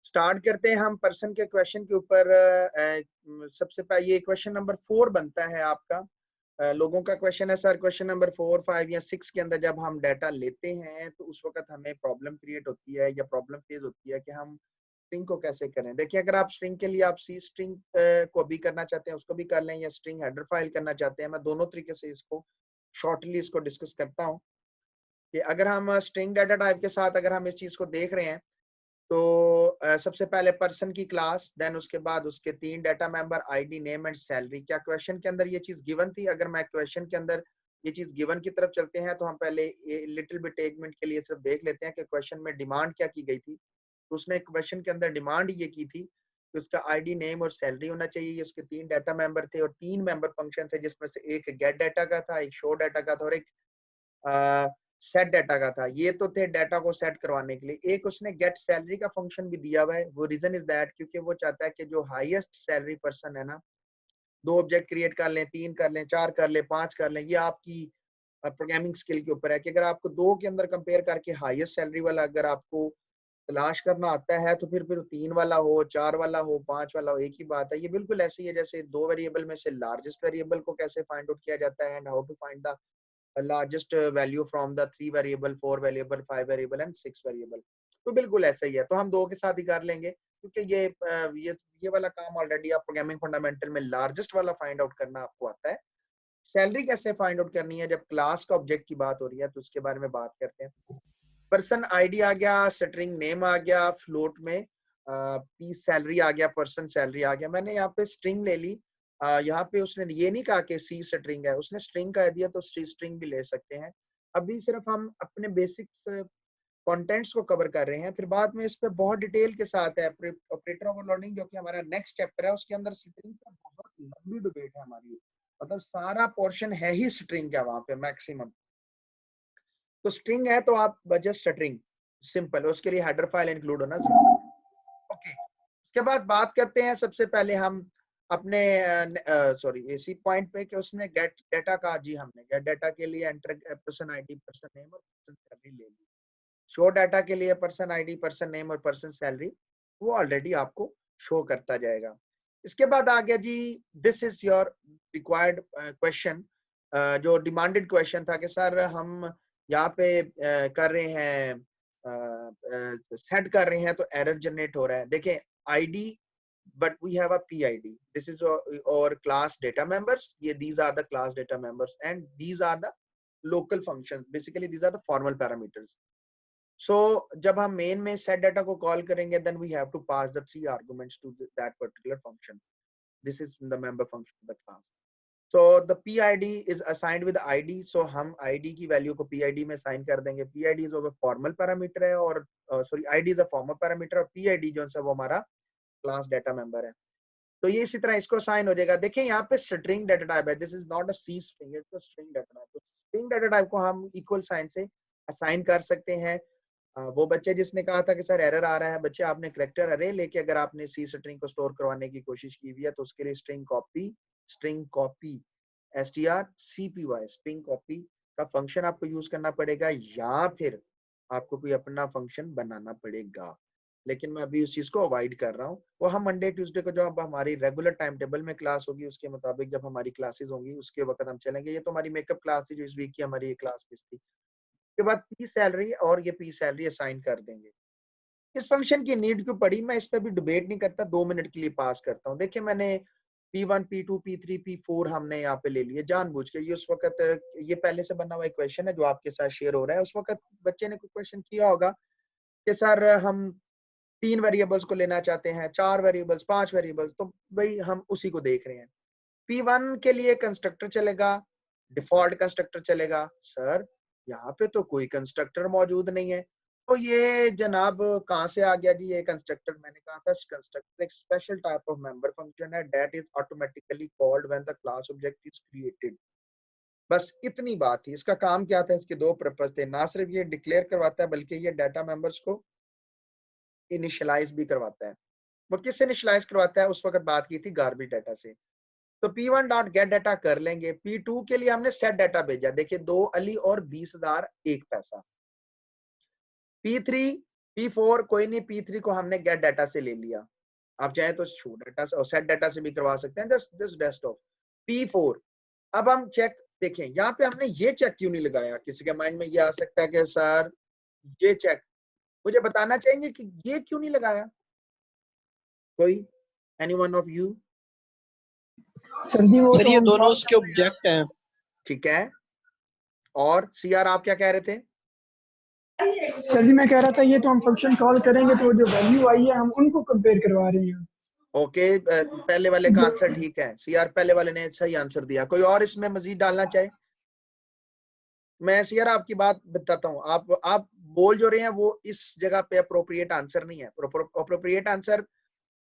Start करते हैं हम पर्सन के क्वेश्चन के ऊपर। सबसे पहले ये क्वेश्चन नंबर 4 बनता है आपका। लोगों का क्वेश्चन है सर, क्वेश्चन नंबर 4, 5 या 6 के अंदर जब हम डाटा लेते हैं तो उस वक्त हमें प्रॉब्लम क्रिएट होती है या प्रॉब्लम फेस होती है कि हम स्ट्रिंग को कैसे करें। देखिए, अगर आप स्ट्रिंग के लिए आप सी स्ट्रिंग को भी करना चाहते हैं उसको भी कर लें, या स्ट्रिंग हेडर फाइल करना चाहते हैं, मैं दोनों तरीके से इसको शॉर्टली इसको डिस्कस करता हूँ कि अगर हम स्ट्रिंग डाटा टाइप के साथ अगर हम इस चीज को देख रहे हैं तो सबसे पहले पर्सन की क्लास, देन उसके बाद उसके 3 data member, ID, name and salary. क्या क्वेश्चन के अंदर ये चीज गिवन थी? अगर मैं क्वेश्चन के अंदर ये चीज गिवन की तरफ चलते हैं तो हम पहले लिटिल बिट 1 मिनट के लिए सिर्फ देख लेते हैं कि क्वेश्चन में डिमांड क्या की गई थी। तो उसने क्वेश्चन के अंदर डिमांड ये की थी कि उसका आईडी, नेम और सैलरी होना चाहिए। ये उसके 3 डाटा मेंबर थे और 3 मेंबर फंक्शन थे, जिसमें से एक गेट डाटा का था, एक शो डाटा का था और एक सेट डाटा का था। ये तो थे डाटा को सेट करवाने के लिए। एक उसने गेट सैलरी का फंक्शन भी दिया हुआ है। वो रीजन इज दैट क्योंकि वो चाहता है कि जो हाईएस्ट सैलरी पर्सन है ना, 2 ऑब्जेक्ट क्रिएट कर लें, 3 कर लें, 4 कर लें, 5 कर लें। ये आपकी प्रोग्रामिंग स्किल के ऊपर है कि अगर आपको 2 के अंदर कंपेयर करके हाईएस्ट सैलरी वाला अगर आपको तलाश करना आता है तो फिर 3 वाला हो, 4 वाला हो, 5 वाला हो, एक ही बात है। ये बिल्कुल ऐसे ही है जैसे 2 वेरिएबल में से लार्जेस्ट वेरिएबल को कैसे फाइंड आउट किया जाता है and how to find the largest value from the 3 variable, 4 variable, 5 variable and 6 variable। तो बिल्कुल ऐसा ही है। तो हम 2 के साथ ही कर लेंगे क्योंकि ये वाला काम ऑलरेडी आप प्रोग्रामिंग फंडामेंटल में लार्जेस्ट वाला फाइंड आउट करना आपको आता है। सैलरी कैसे फाइंड आउट करनी है? जब क्लास का ऑब्जेक्ट की बात हो रही है तो उसके बारे में बात करते हैं। पर्सन आईडी आ गया, स्ट्रिंग नेम आ गया, फ्लोट में पीस सैलरी आ गया, पर्सन सैलरी आ गया। मैंने यहाँ पे स्ट्रिंग ले ली। यहाँ पे उसने ये नहीं कहा कि सी स्ट्रिंग है, उसने स्ट्रिंग कह दिया तो सी स्ट्रिंग भी ले सकते हैं। अभी सिर्फ हम अपने बेसिक्स कंटेंट्स को कवर कर रहे हैं, फिर बाद में इस पे बहुत डिटेल के साथ है ऑपरेटर ओवरलोडिंग जो कि हमारा नेक्स्ट चैप्टर है, उसके अंदर स्ट्रिंग का बहुत लंबी डिबेट है हमारी। मतलब सारा पोर्शन है ही स्ट्रिंग का वहां पे मैक्सिमम। तो स्ट्रिंग है तो आप वजह स्ट्रिंग सिंपल, उसके लिए हेडर फाइल इंक्लूड होना जरूरी है। ओके, उसके बाद बात करते हैं सबसे पहले हम अपने सॉरी इसी पॉइंट पे कि उसने गेट डाटा का, जी हमने गेट डाटा के लिए enter person ID, person name और पर्सन सैलरी ले ली। शो डाटा के लिए पर्सन आईडी, पर्सन नेम और पर्सन सैलरी वो ऑलरेडी आपको शो करता जाएगा। इसके बाद आ गया जी, this is your required question, जो डिमांडेड क्वेश्चन था कि सर हम यहाँ पे कर रहे हैं, सेट कर रहे हैं तो एरर जनरेट हो रहा है। देखें, ID but we have a PID. This is our class data members. These are the class data members and these are the local functions. Basically, these are the formal parameters. So, जब हम main में set data को call करेंगे, then we have to pass the 3 arguments to that particular function. This is the member function of the class. So the PID is assigned with ID. So हम ID की value को PID में assign कर देंगे। PID is a formal parameter है और sorry ID is a formal parameter और PID जो है वो हमारा क्लास डाटा मेंबर है। तो ये इसी तरह इसको असाइन हो जाएगा। देखिए यहाँ पे स्ट्रिंग डाटा टाइप है, this is not a C string, it's a string data type. तो स्ट्रिंग डाटा टाइप को हम इक्वल साइन से असाइन कर सकते हैं। वो बच्चे जिसने कहा था कि सर एरर आ रहा है, बच्चे आपने करेक्टर अरे लेके अगर आपने सी स्ट्रिंग को स्टोर करवाने की कोशिश की हुई है तो उसके लिए string copy STRCPY string copy का फंक्शन आपको यूज करना पड़ेगा, या फिर आपको कोई अपना फंक्शन बनाना पड़ेगा। लेकिन मैं अभी उस चीज को अवॉइड कर रहा हूँ। वो हम मंडे ट्यूसडे को जो अब हमारी रेगुलर टाइम टेबल में क्लास होगी उसके मुताबिक जब हमारी क्लासेस होंगी उसके वक्त हम चलेंगे। ये तो हमारी मेकअप क्लास थी जो इस वीक की हमारी ये क्लास मिस थी। उसके बाद पी सैलरी और ये पी सैलरी असाइन कर देंगे। इस फंक्शन की नीड क्यों पड़ी, मैं इस पर भी डिबेट नहीं करता, 2 मिनट के लिए पास करता हूँ। देखिए मैंने P1, P2, P3, P4 हमने यहाँ पे ले लिए जानबूझ के। ये उस वक्त ये पहले से बना हुआ एक क्वेश्चन है जो आपके साथ शेयर हो रहा है। उस वक्त बच्चे ने कोई क्वेश्चन किया होगा कि सर हम 3 वेरिएबल्स को लेना चाहते हैं, 4 वेरिएबल्स, 5 वेरिएबल्स, तो भाई हम उसी को देख रहे हैं। P1 के लिए कंस्ट्रक्टर चलेगा, डिफॉल्ट कंस्ट्रक्टर चलेगा। सर यहाँ पे तो कोई कंस्ट्रक्टर मौजूद नहीं है, तो ये जनाब कहाँ से आ गया जी ये कंस्ट्रक्टर? मैंने कहा था कंस्ट्रक्टर एक special type of member function है that is automatically called when the class object is created. बस इतनी बात थी। इसका काम क्या था? इसके 2 पर्पस थे, ना सिर्फ ये डिक्लेयर करवाता है बल्कि ये डाटा मेंबर्स को इनिशियलाइज भी करवाता है। वो किससे इनिशियलाइज करवाता है? उस वक्त बात की थी गार्बेज डाटा से। तो P1 डॉट गेट डाटा कर लेंगे। P2 के लिए हमने सेट डाटा भेजा, देखिए 2 अली और 20,000 1 पैसा। P3 P4 कोई नहीं, P3 को हमने गेट डाटा से ले लिया, आप चाहे तो शो डाटा से और सेट डाटा से भी करवा सकते हैं, जस्ट डेस्कटॉप। P4 अब हम चेक देखें, यहाँ पे हमने ये चेक क्यों नहीं लगाया? किसी के माइंड में ये आ सकता है कि सर ये चेक, मुझे बताना चाहेंगे कि ये क्यों नहीं लगाया? कोई, any one of you? Sir जी वो सर तो ये हम दोनों उसके ऑब्जेक्ट हैं। ठीक है, और सीआर आप क्या कह रहे थे? सर जी मैं कह रहा था ये तो हम फंक्शन कॉल करेंगे तो जो वैल्यू आई है हम उनको कंपेयर करवा रहे हैं। ओके, पहले वाले का आंसर ठीक है, सीआर पहले वाले ने सही आंसर दिया। कोई और इसमें मजीद डालना चाहे? मैं सीआर आपकी बात बताता हूँ, आप बोल जो रहे हैं वो इस जगह पे अप्रोप्रिएट आंसर नहीं है। अप्रोप्रिएट आंसर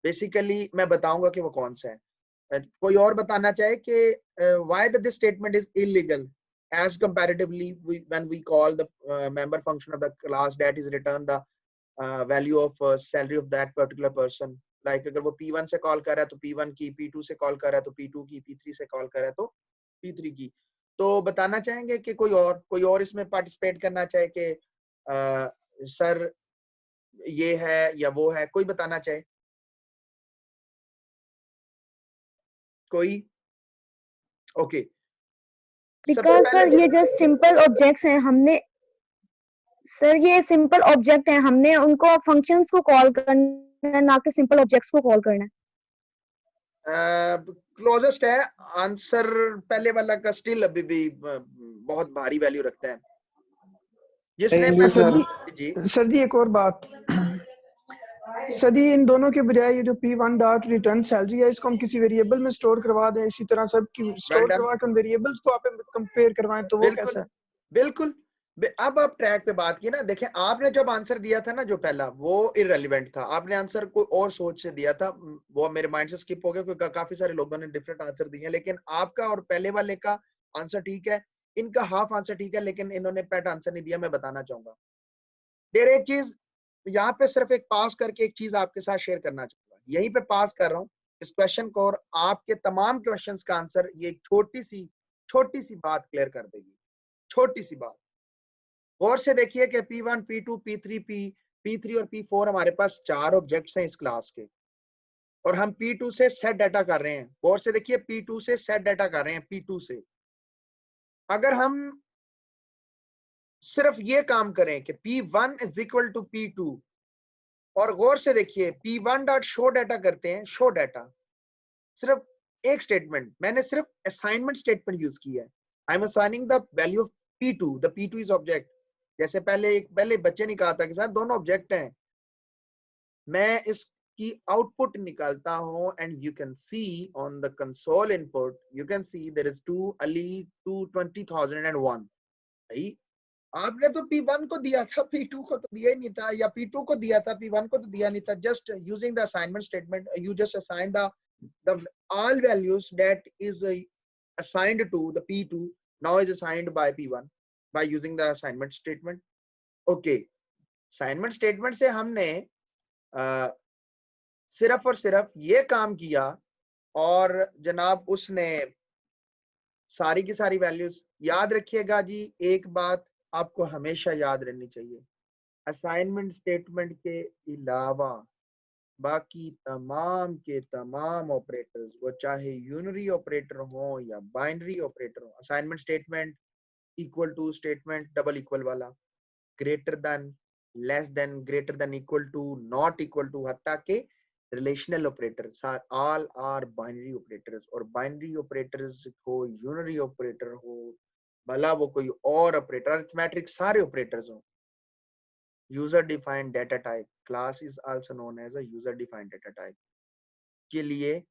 बेसिकली मैं बताऊंगा कि वो कौन सा है। कोई और बताना चाहे कि why this statement is illegal as comparatively when we call the member function of the class that is return the value of salary of that particular person, like अगर वो P1 से कॉल कर रहा है तो P1 की, P2 से call कर रहा है तो P2 की, P3 से कॉल कर रहा है तो P3 की। तो बताना चाहेंगे कि कोई और इसमें पार्टिसिपेट करना चाहे कि सर ये है या वो है, कोई बताना चाहे? कोई? ओके, बिकॉज सर ये जस्ट सिंपल ऑब्जेक्ट्स हैं, हमने सर ये सिंपल ऑब्जेक्ट हैं, हमने उनको फंक्शंस को कॉल करना है, ना कि सिंपल ऑब्जेक्ट्स को कॉल करना है। क्लोजेस्ट है आंसर पहले वाला का, स्टिल अभी भी बहुत भारी वैल्यू रखता है। जिसने सर जी एक और बात, सर जी इन दोनों के बजाय ये जो P1 डॉट रिटर्न सैलरी है इसको हम किसी वेरिएबल में स्टोर करवा दें, इसी तरह सब की स्टोर करवा कर वेरिएबल्स को आप कंपेयर करवाएं तो वो कैसा है? बिल्कुल। अब आप ट्रैक पे बात की ना, देखें आपने जब आंसर दिया था ना जो पहला, वो इररिलेवेंट था, आपने आंसर कोई और सोच से दिया था, वो मेरे माइंड से स्किप हो गया क्योंकि काफी सारे लोगों ने डिफरेंट आंसर दिए, लेकिन आपका और पहले वाले का आंसर ठीक है, इनका हाफ आंसर ठीक है, लेकिन इन्होंने पैट आंसर नहीं दिया। मैं बताना चाहूंगा डेर एक चीज यहाँ पे, सिर्फ एक पास करके एक चीज आपके साथ शेयर करना चाहूंगा, यहीं पे पास कर रहा हूँ इस क्वेश्चन को, और आपके तमाम क्वेश्चंस का आंसर ये एक छोटी सी बात क्लियर कर देगी। छोटी सी बात, गौर से देखिए कि P1, P2, P3, P3 और P4 हमारे पास 4 ऑब्जेक्ट्स हैं इस क्लास के, और हम P2 से सेट डाटा कर रहे हैं। गौर से देखिए, P2 से सेट डाटा कर रहे हैं, P2 से। अगर हम सिर्फ ये काम करें कि P1 is equal to P2, और गौर से देखिए P1 डॉट शो डाटा करते हैं, शो डाटा, सिर्फ एक स्टेटमेंट, मैंने सिर्फ असाइनमेंट स्टेटमेंट यूज किया है। I am assigning the value of P2, the P2 is object. जैसे पहले बच्चे ने कहा था कि सर दोनों ऑब्जेक्ट हैं, मैं इसकी आउटपुट निकालता हूं, and you can see on the console input, you can see there is 2 अली 220,001। भाई आपने तो P1 को दिया था, P2 को तो दिया ही नहीं था, या P2 को दिया था, P1 को तो दिया नहीं था। Just using the assignment statement you just assign the all values that is assigned to the P2 now is assigned by P1 by using the assignment statement. Okay, assignment statement से हमने सिर्फ और सिर्फ ये काम किया, और जनाब उसने सारी की सारी वैल्यूज याद रखिएगा जी। एक बात आपको हमेशा याद रहनी चाहिए, असाइनमेंट स्टेटमेंट के अलावा बाकी तमाम के तमाम ऑपरेटर्स, वो चाहे यूनरी ऑपरेटर हो या बाइनरी ऑपरेटर हो, assignment statement, equal to statement, double equal वाला, greater than, less than, greater than, equal to, not equal to, हत्ता के relational operators are all are binary operators. और बाइनरी ऑपरेटर्स हो, unary operator हो, भला वो कोई और ऑपरेटर, अरिथमेटिक सारे ऑपरेटर्स हो, user defined data type, class is also known as a user defined data type, के लिए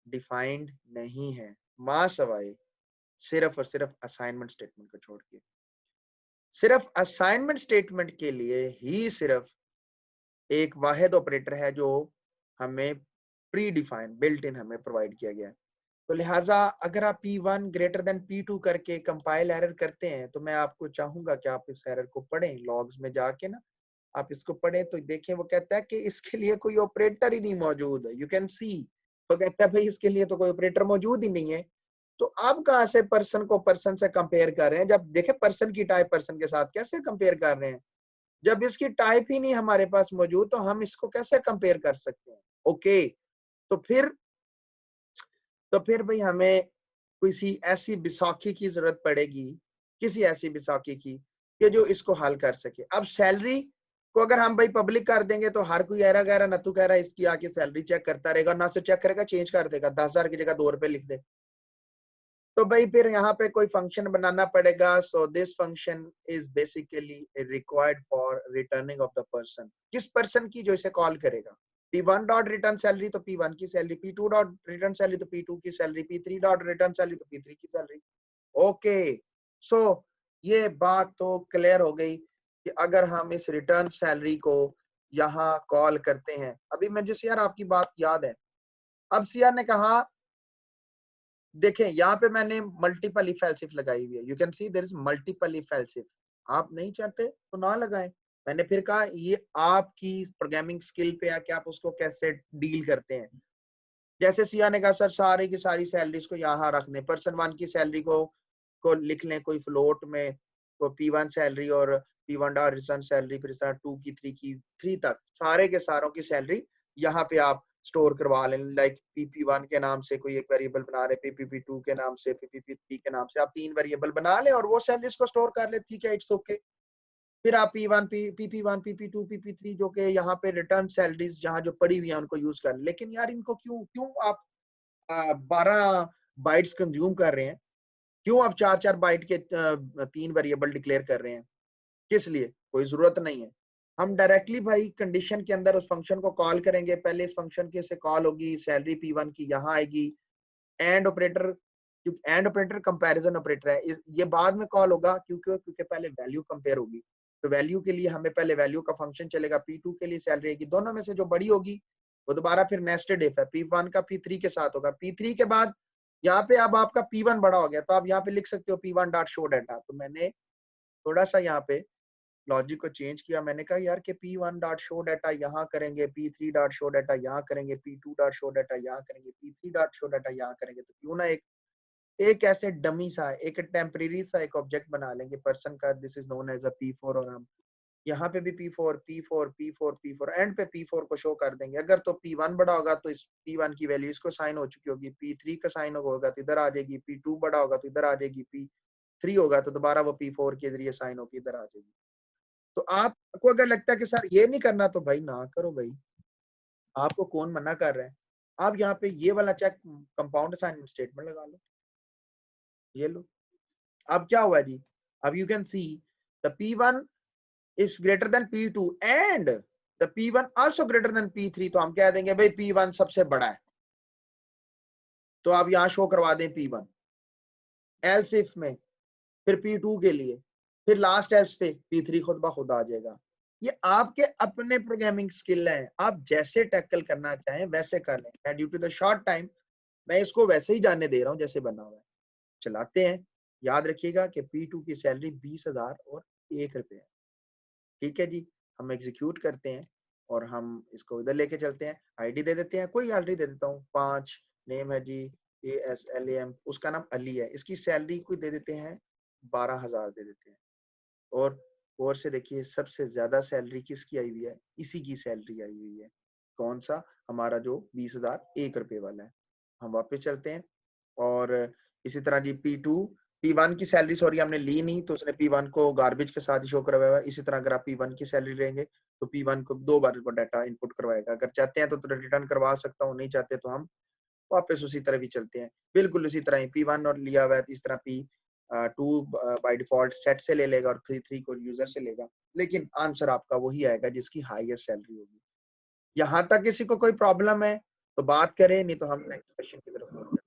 डिफाइंड नहीं है, मां सवाए सिर्फ और सिर्फ असाइनमेंट स्टेटमेंट को छोड़ के। सिर्फ असाइनमेंट स्टेटमेंट के लिए ही सिर्फ एक वाहिद ऑपरेटर है जो हमें प्री डिफाइंड बिल्ट इन हमें प्रोवाइड किया गया है। तो लिहाजा अगर आप P1 ग्रेटर देन P2 करके कंपाइल एरर करते हैं, तो मैं आपको चाहूंगा कि आप इस एरर को पढ़ें, लॉग्स में जाके ना आप इसको पढ़ें, तो देखें वो कहता है कि इसके लिए कोई ऑपरेटर ही नहीं मौजूद है। यू कैन सी, वो कहता है भाई इसके लिए तो कोई ऑपरेटर मौजूद ही नहीं है। तो आप कहाँ से पर्सन को पर्सन से कंपेयर कर रहे हैं? जब देखे पर्सन की टाइप पर्सन के साथ कैसे कंपेयर कर रहे हैं? जब इसकी टाइप ही नहीं हमारे पास मौजूद तो हम इसको कैसे कंपेयर कर सकते हैं? ओके, तो फिर भाई हमें किसी ऐसी बैसाखी की जरूरत पड़ेगी, किसी ऐसी बैसाखी की कि जो इसको हल कर सके। अब सैलरी को अगर हम भाई पब्लिक कर देंगे तो हर कोई ऐरा गैरा नतू कह रहा है इसकी आके सैलरी चेक करता रहेगा, ना से चेक करेगा चेंज कर देगा, 10,000 की जगह 2 रुपए लिख दे। तो भाई फिर यहाँ पे कोई फंक्शन बनाना पड़ेगा। So this function is basically required for returning of the person. किस पर्सन की जो इसे कॉल करेगा? P1 डॉट रिटर्न सैलरी तो P1 की salary, P2 dot return salary तो P2 की salary, P3 dot return salary तो P3 की सैलरी। ओके, सो ये बात तो क्लियर हो गई कि अगर हम इस रिटर्न सैलरी को यहाँ कॉल करते हैं, अभी मैं जिस यार आपकी बात याद है, अब सीआर ने कहा देखें यहाँ पे मैंने मल्टीपल इफ एल्स इफ लगाई हुई है, you can see there is multiple if else if. आप नहीं चाहते तो ना लगाएं। मैंने फिर कहा ये आपकी प्रोग्रामिंग स्किल पे है कि आप उसको कैसे डील करते हैं। जैसे सिया ने कहा सर सारी की सारी सैलरीज को यहाँ रख दें, पर्सन 1 की सैलरी को लिख लें कोई फ्लोट में, तो P1 सैलरी और P1 डॉट रिटर्न सैलरी, फिर 2 की 3 की 3 तक सारे के सारों की सैलरी यहाँ पे आप स्टोर करवा लें। लाइक PP1 के नाम से कोई एक वेरिएबल बना रहे, PP2 के नाम से, PP3 के नाम से, आप 3 वेरिएबल बना लें और वो सैलरीज को स्टोर कर ले, ठीक है, इट्स ओके। फिर आप P1 PP1 PP2 PP3 जो के यहाँ पे रिटर्न सैलरीज जहाँ जो पड़ी हुई है उनको यूज कर। लेकिन यार इनको क्यों आप 12 बाइट्स कंज्यूम कर रहे हैं? क्यों आप 4-4 बाइट के 3 वेरिएबल डिक्लेयर कर रहे हैं? किस लिए? कोई जरूरत नहीं है। हम डायरेक्टली भाई कंडीशन के अंदर उस फंक्शन को कॉल करेंगे। पहले इस फंक्शन के से कॉल होगी, सैलरी P1 की यहाँ आएगी, एंड ऑपरेटर, क्योंकि एंड ऑपरेटर कंपैरिजन ऑपरेटर है, ये बाद में कॉल होगा क्योंकि पहले वैल्यू कंपेयर होगी। तो वैल्यू के लिए हमें पहले वैल्यू का फंक्शन चलेगा, P2 के लिए सैलरी आएगी, दोनों में से जो बड़ी होगी वो दोबारा फिर नेस्टेड इफ है, P1 का P3 के साथ होगा। P3 के बाद यहाँ पे अब आपका P1 बड़ा हो गया तो आप यहाँ पे लिख सकते हो P1 डॉट शो डाटा। तो मैंने थोड़ा सा यहाँ पे लॉजिक को चेंज किया। मैंने कहा यार कि P1 डॉट शो डाटा यहाँ करेंगे, P3 डॉट शो डाटा यहाँ करेंगे, P2 डॉट शो डाटा यहाँ करेंगे, P3 डॉट शो डाटा यहाँ करेंगे। तो क्यों ना एक ऐसे डमी सा, एक टेम्परेरी सा एक ऑब्जेक्ट बना लेंगे पर्सन का, this is known as a P4, और हम यहाँ पे भी P4 एंड पे P4 को शो कर देंगे। अगर तो P1 बड़ा होगा तो इस P1 की वैल्यू इसको साइन हो चुकी होगी, P3 का साइन होगा तो इधर आ जाएगी, P2 बड़ा होगा तो इधर आ जाएगी, P3 होगा तो दोबारा वो P4 के जरिए साइन होकर इधर आ जाएगी। तो आपको अगर लगता है कि सर ये नहीं करना तो भाई ना करो भाई, आपको कौन मना कर रहा है? आप यहाँ पे ये वाला चेक कंपाउंड असाइनमेंट स्टेटमेंट लगा लो, ये लो। अब क्या हुआ जी? अब you can see the P1 is greater than P2 and the P1 also greater than P3, तो हम कह देंगे भाई P1 सबसे बड़ा है। तो आप यहां शो करवा दें P1 एल्स इफ में, फिर P2 के लिए, फिर लास्ट एल्स पे P3 खुद ब खुद आ जाएगा। ये आपके अपने प्रोग्रामिंग स्किल है, आप जैसे टैकल करना चाहें वैसे कर लें। Due to the short time मैं इसको वैसे ही जाने दे रहा हूं जैसे बना हुआ है। चलाते हैं। याद रखिएगा कि P2 की सैलरी 20,000 और 1 रुपए है। ठीक है जी, हम एग्जीक्यूट करते हैं और हम इसको इधर लेके चलते हैं। आईडी दे देते हैं, कोई आईडी दे देता हूँ 5, नेम है जी ASLAM, उसका नाम अली है, इसकी सैलरी कोई दे देते हैं 12,000 दे देते हैं। और से देखिए सबसे ज्यादा सैलरी किसकी आई हुई है? इसी की सैलरी आई हुई है। कौन सा? हमारा जो 20,000 1 रुपए वाला है। हम वापस चलते हैं और इसी तरह जी P1 की सैलरी सॉरी हमने ली नहीं तो उसने P1 को गार्बेज के साथ ही शो करवाया है। इसी तरह अगर आप P1 की सैलरी लेंगे तो P1 को 2 बार डाटा इनपुट करवाएगा। अगर चाहते हैं तो रिटर्न करवा सकता हूँ, नहीं चाहते तो हम वापस उसी तरह भी चलते हैं। बिल्कुल उसी तरह ही P1 और लिया हुआ है, इस तरह P2 बाय डिफॉल्ट सेट से ले लेगा और P3 को यूजर से लेगा, लेकिन आंसर आपका वही आएगा जिसकी हाईएस्ट सैलरी होगी। यहाँ तक किसी को कोई प्रॉब्लम है तो बात करें, नहीं तो हम नेक्स्ट क्वेश्चन की तरफ